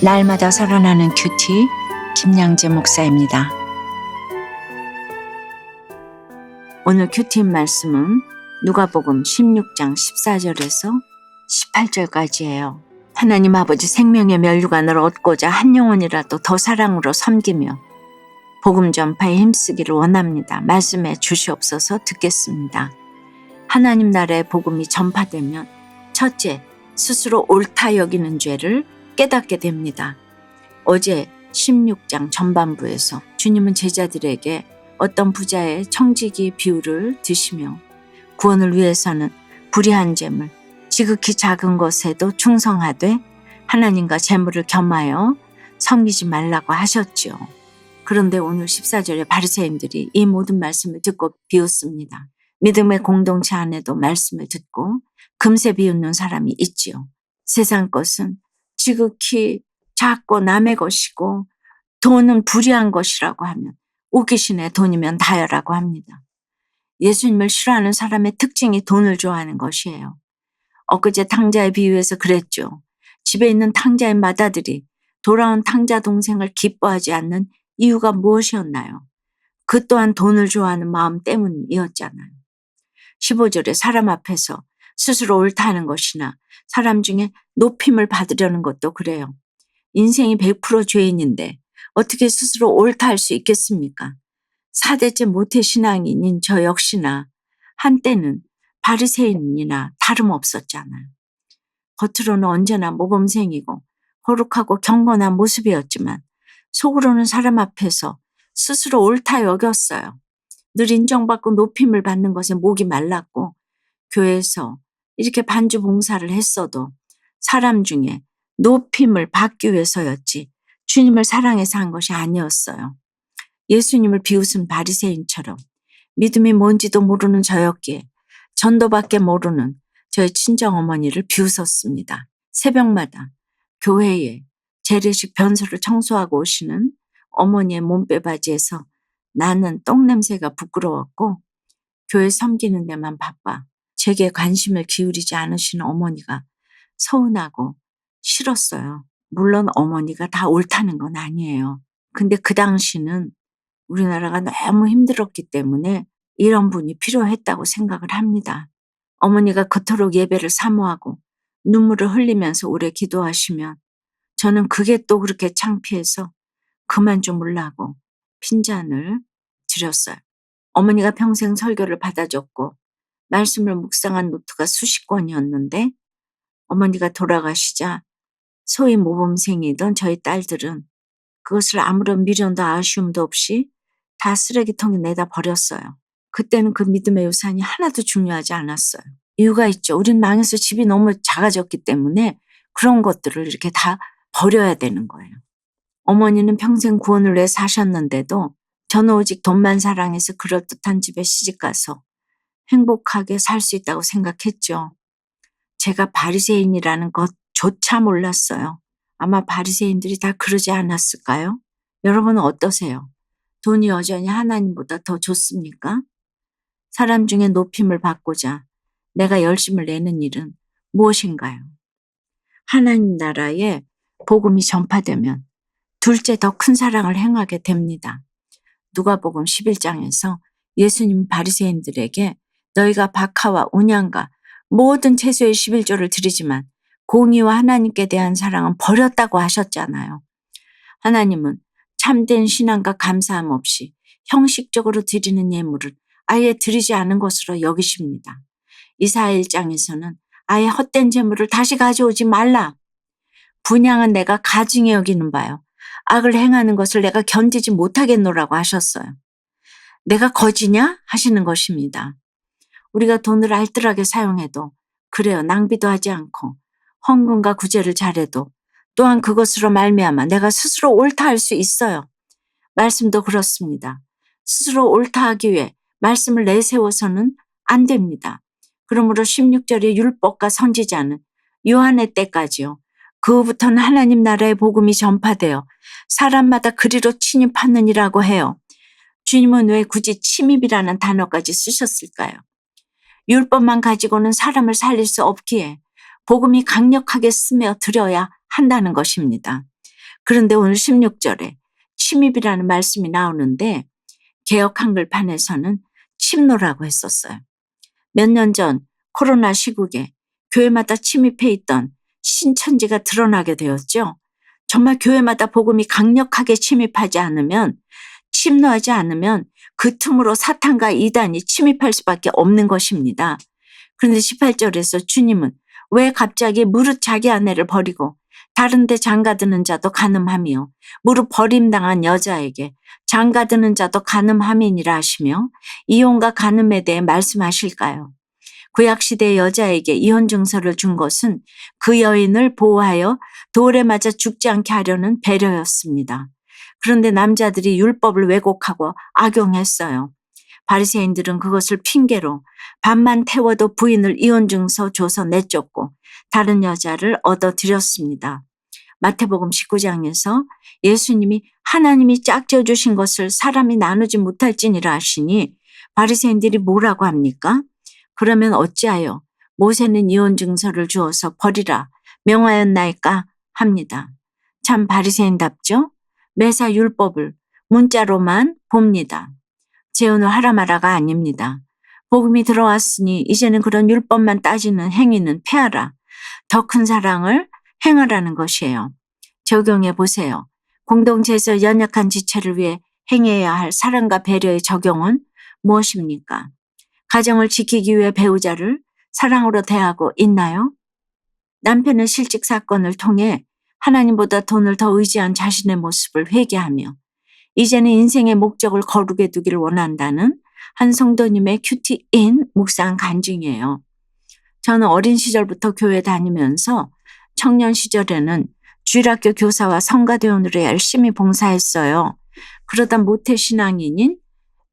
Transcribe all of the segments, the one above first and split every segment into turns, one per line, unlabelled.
날마다 살아나는 큐티 김양재 목사입니다. 오늘 큐티 말씀은 누가복음 16장 14절에서 18절까지예요. 하나님 아버지 생명의 면류관을 얻고자 한 영혼이라도 더 사랑으로 섬기며 복음 전파에 힘쓰기를 원합니다. 말씀해 주시옵소서. 듣겠습니다. 하나님 나라의 복음이 전파되면 첫째, 스스로 옳다 여기는 죄를 깨닫게 됩니다. 어제 16장 전반부에서 주님은 제자들에게 어떤 부자의 청지기 비유를 드시며 구원을 위해서는 불의한 재물, 지극히 작은 것에도 충성하되 하나님과 재물을 겸하여 섬기지 말라고 하셨죠. 그런데 오늘 14절에 바리새인들이 이 모든 말씀을 듣고 비웃습니다. 믿음의 공동체 안에도 말씀을 듣고 금세 비웃는 사람이 있지요. 세상 것은 지극히 작고 남의 것이고 돈은 불의한 것이라고 하면 웃기시네 돈이면 다여라고 합니다. 예수님을 싫어하는 사람의 특징이 돈을 좋아하는 것이에요. 엊그제 탕자의 비유에서 그랬죠. 집에 있는 탕자인 맏아들이 돌아온 탕자 동생을 기뻐하지 않는 이유가 무엇이었나요? 그 또한 돈을 좋아하는 마음 때문이었잖아요. 15절에 사람 앞에서 스스로 옳다는 것이나 사람 중에 높임을 받으려는 것도 그래요. 인생이 100% 죄인인데 어떻게 스스로 옳다 할 수 있겠습니까? 4대째 모태신앙인인 저 역시나 한때는 바리새인이나 다름없었잖아요. 겉으로는 언제나 모범생이고 거룩하고 경건한 모습이었지만 속으로는 사람 앞에서 스스로 옳다 여겼어요. 늘 인정받고 높임을 받는 것에 목이 말랐고 교회에서 이렇게 반주 봉사를 했어도 사람 중에 높임을 받기 위해서였지 주님을 사랑해서 한 것이 아니었어요. 예수님을 비웃은 바리새인처럼 믿음이 뭔지도 모르는 저였기에 전도밖에 모르는 저의 친정어머니를 비웃었습니다. 새벽마다 교회에 재래식 변소를 청소하고 오시는 어머니의 몸빼바지에서 나는 똥냄새가 부끄러웠고 교회 섬기는 데만 바빠 제게 관심을 기울이지 않으시는 어머니가 서운하고 싫었어요. 물론 어머니가 다 옳다는 건 아니에요. 근데 그 당시는 우리나라가 너무 힘들었기 때문에 이런 분이 필요했다고 생각을 합니다. 어머니가 그토록 예배를 사모하고 눈물을 흘리면서 오래 기도하시면 저는 그게 또 그렇게 창피해서 그만 좀 울라고 핀잔을 드렸어요. 어머니가 평생 설교를 받아줬고 말씀을 묵상한 노트가 수십 권이었는데 어머니가 돌아가시자 소위 모범생이던 저희 딸들은 그것을 아무런 미련도 아쉬움도 없이 다 쓰레기통에 내다 버렸어요. 그때는 그 믿음의 유산이 하나도 중요하지 않았어요. 이유가 있죠. 우린 망해서 집이 너무 작아졌기 때문에 그런 것들을 이렇게 다 버려야 되는 거예요. 어머니는 평생 구원을 위해 사셨는데도 저는 오직 돈만 사랑해서 그럴듯한 집에 시집가서 행복하게 살 수 있다고 생각했죠. 제가 바리새인이라는 것조차 몰랐어요. 아마 바리새인들이 다 그러지 않았을까요? 여러분은 어떠세요? 돈이 여전히 하나님보다 더 좋습니까? 사람 중에 높임을 받고자 내가 열심을 내는 일은 무엇인가요? 하나님 나라에 복음이 전파되면 둘째 더 큰 사랑을 행하게 됩니다. 누가복음 11장에서 예수님 바리새인들에게 너희가 박하와 운양과 모든 채소의 11조를 드리지만 공의와 하나님께 대한 사랑은 버렸다고 하셨잖아요. 하나님은 참된 신앙과 감사함 없이 형식적으로 드리는 예물을 아예 드리지 않은 것으로 여기십니다. 이사야 1장에서는 아예 헛된 재물을 다시 가져오지 말라. 분양은 내가 가증히 여기는 바요. 악을 행하는 것을 내가 견디지 못하겠노라고 하셨어요. 내가 거지냐? 하시는 것입니다. 우리가 돈을 알뜰하게 사용해도 그래요. 낭비도 하지 않고 헌금과 구제를 잘해도 또한 그것으로 말미암아 내가 스스로 옳다 할 수 있어요. 말씀도 그렇습니다. 스스로 옳다 하기 위해 말씀을 내세워서는 안 됩니다. 그러므로 16절의 율법과 선지자는 요한의 때까지요. 그 후부터는 하나님 나라의 복음이 전파되어 사람마다 그리로 침입하느니라고 해요. 주님은 왜 굳이 침입이라는 단어까지 쓰셨을까요? 율법만 가지고는 사람을 살릴 수 없기에 복음이 강력하게 스며들어야 한다는 것입니다. 그런데 오늘 16절에 침입이라는 말씀이 나오는데 개역 한글판에서는 침노라고 했었어요. 몇 년 전 코로나 시국에 교회마다 침입해 있던 신천지가 드러나게 되었죠. 정말 교회마다 복음이 강력하게 침입하지 않으면, 침노하지 않으면 그 틈으로 사탄과 이단이 침입할 수밖에 없는 것입니다. 그런데 18절에서 주님은 왜 갑자기 무릇 자기 아내를 버리고 다른 데 장가드는 자도 간음하며 무릇 버림당한 여자에게 장가드는 자도 간음함이니라 하시며 이혼과 간음에 대해 말씀하실까요? 구약시대의 여자에게 이혼 증서를 준 것은 그 여인을 보호하여 돌에 맞아 죽지 않게 하려는 배려였습니다. 그런데 남자들이 율법을 왜곡하고 악용했어요. 바리새인들은 그것을 핑계로 밤만 태워도 부인을 이혼 증서 줘서 내쫓고 다른 여자를 얻어들였습니다. 마태복음 19장에서 예수님이 하나님이 짝지어 주신 것을 사람이 나누지 못할지니라 하시니 바리새인들이 뭐라고 합니까? 그러면 어찌하여 모세는 이혼 증서를 주어서 버리라 명하였나이까 합니다. 참 바리새인답죠? 매사 율법을 문자로만 봅니다. 재혼을 하라 마라가 아닙니다. 복음이 들어왔으니 이제는 그런 율법만 따지는 행위는 폐하라. 더 큰 사랑을 행하라는 것이에요. 적용해 보세요. 공동체에서 연약한 지체를 위해 행해야 할 사랑과 배려의 적용은 무엇입니까? 가정을 지키기 위해 배우자를 사랑으로 대하고 있나요? 남편의 실직 사건을 통해 하나님보다 돈을 더 의지한 자신의 모습을 회개하며 이제는 인생의 목적을 거룩에 두기를 원한다는 한 성도님의 큐티인 묵상 간증이에요. 저는 어린 시절부터 교회 다니면서 청년 시절에는 주일학교 교사와 성가대원으로 열심히 봉사했어요. 그러다 모태신앙인인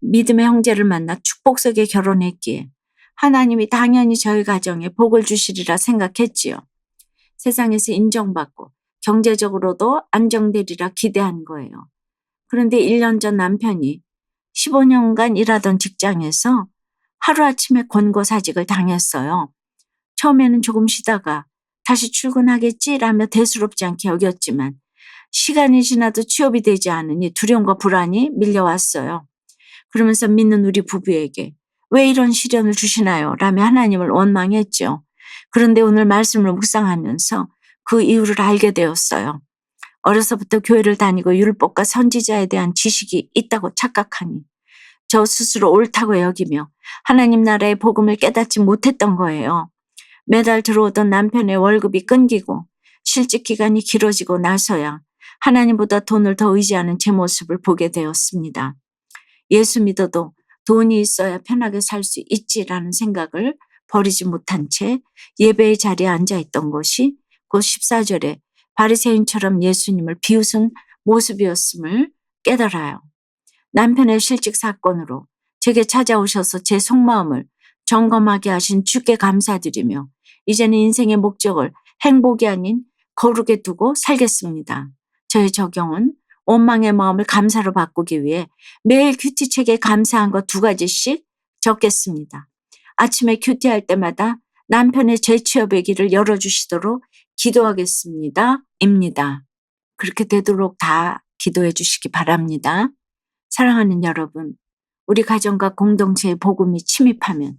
믿음의 형제를 만나 축복 속에 결혼했기에 하나님이 당연히 저희 가정에 복을 주시리라 생각했지요. 세상에서 인정받고 경제적으로도 안정되리라 기대한 거예요. 그런데 1년 전 남편이 15년간 일하던 직장에서 하루아침에 권고사직을 당했어요. 처음에는 조금 쉬다가 다시 출근하겠지라며 대수롭지 않게 여겼지만 시간이 지나도 취업이 되지 않으니 두려움과 불안이 밀려왔어요. 그러면서 믿는 우리 부부에게 왜 이런 시련을 주시나요? 라며 하나님을 원망했죠. 그런데 오늘 말씀을 묵상하면서 그 이유를 알게 되었어요. 어려서부터 교회를 다니고 율법과 선지자에 대한 지식이 있다고 착각하니 저 스스로 옳다고 여기며 하나님 나라의 복음을 깨닫지 못했던 거예요. 매달 들어오던 남편의 월급이 끊기고 실직 기간이 길어지고 나서야 하나님보다 돈을 더 의지하는 제 모습을 보게 되었습니다. 예수 믿어도 돈이 있어야 편하게 살 수 있지라는 생각을 버리지 못한 채 예배의 자리에 앉아있던 것이 곧 14절에 바리새인처럼 예수님을 비웃은 모습이었음을 깨달아요. 남편의 실직 사건으로 제게 찾아오셔서 제 속마음을 점검하게 하신 주께 감사드리며 이제는 인생의 목적을 행복이 아닌 거룩에 두고 살겠습니다. 저의 적용은 원망의 마음을 감사로 바꾸기 위해 매일 큐티책에 감사한 거 2가지씩 적겠습니다. 아침에 큐티할 때마다 남편의 재취업의 길을 열어주시도록 기도하겠습니다. 입니다. 그렇게 되도록 다 기도해 주시기 바랍니다. 사랑하는 여러분, 우리 가정과 공동체의 복음이 침입하면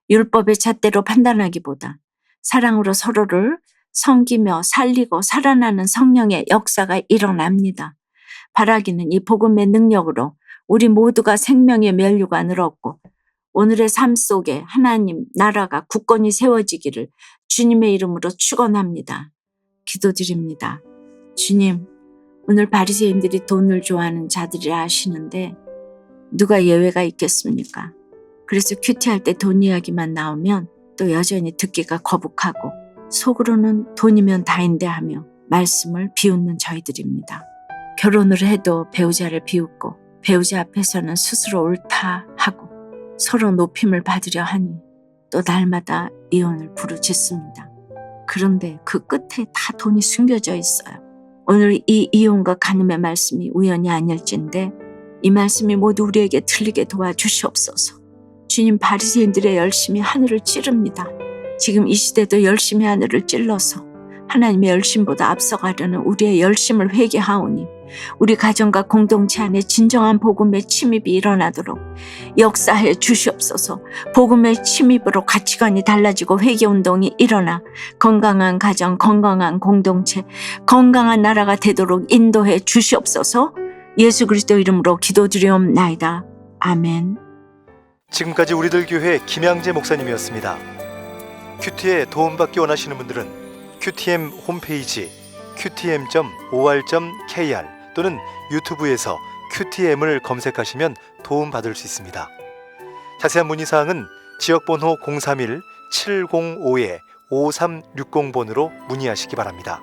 율법의 잣대로 판단하기보다 사랑으로 서로를 섬기며 살리고 살아나는 성령의 역사가 일어납니다. 바라기는 이 복음의 능력으로 우리 모두가 생명의 면류관을 얻고 오늘의 삶 속에 하나님 나라가 굳건히 세워지기를 주님의 이름으로 축원합니다. 기도드립니다. 주님, 오늘 바리새인들이 돈을 좋아하는 자들이라 하시는데 누가 예외가 있겠습니까? 그래서 큐티할 때 돈 이야기만 나오면 또 여전히 듣기가 거북하고 속으로는 돈이면 다인데 하며 말씀을 비웃는 저희들입니다. 결혼을 해도 배우자를 비웃고 배우자 앞에서는 스스로 옳다 하고 서로 높임을 받으려 하니 또 날마다 이혼을 부르짖습니다. 그런데 그 끝에 다 돈이 숨겨져 있어요. 오늘 이 이혼과 간음의 말씀이 우연이 아닐진데 이 말씀이 모두 우리에게 들리게 도와주시옵소서. 주님, 바리새인들의 열심이 하늘을 찌릅니다. 지금 이 시대도 열심히 하늘을 찔러서 하나님의 열심보다 앞서가려는 우리의 열심을 회개하오니 우리 가정과 공동체 안에 진정한 복음의 침입이 일어나도록 역사해 주시옵소서. 복음의 침입으로 가치관이 달라지고 회개운동이 일어나 건강한 가정, 건강한 공동체, 건강한 나라가 되도록 인도해 주시옵소서. 예수 그리스도 이름으로 기도드리옵나이다. 아멘.
지금까지 우리들 교회 김양재 목사님이었습니다. 큐티에 도움받기 원하시는 분들은 QTM 홈페이지 qtm.or.kr 또는 유튜브에서 QTM을 검색하시면 도움받을 수 있습니다. 자세한 문의사항은 지역번호 031-705-5360번으로 문의하시기 바랍니다.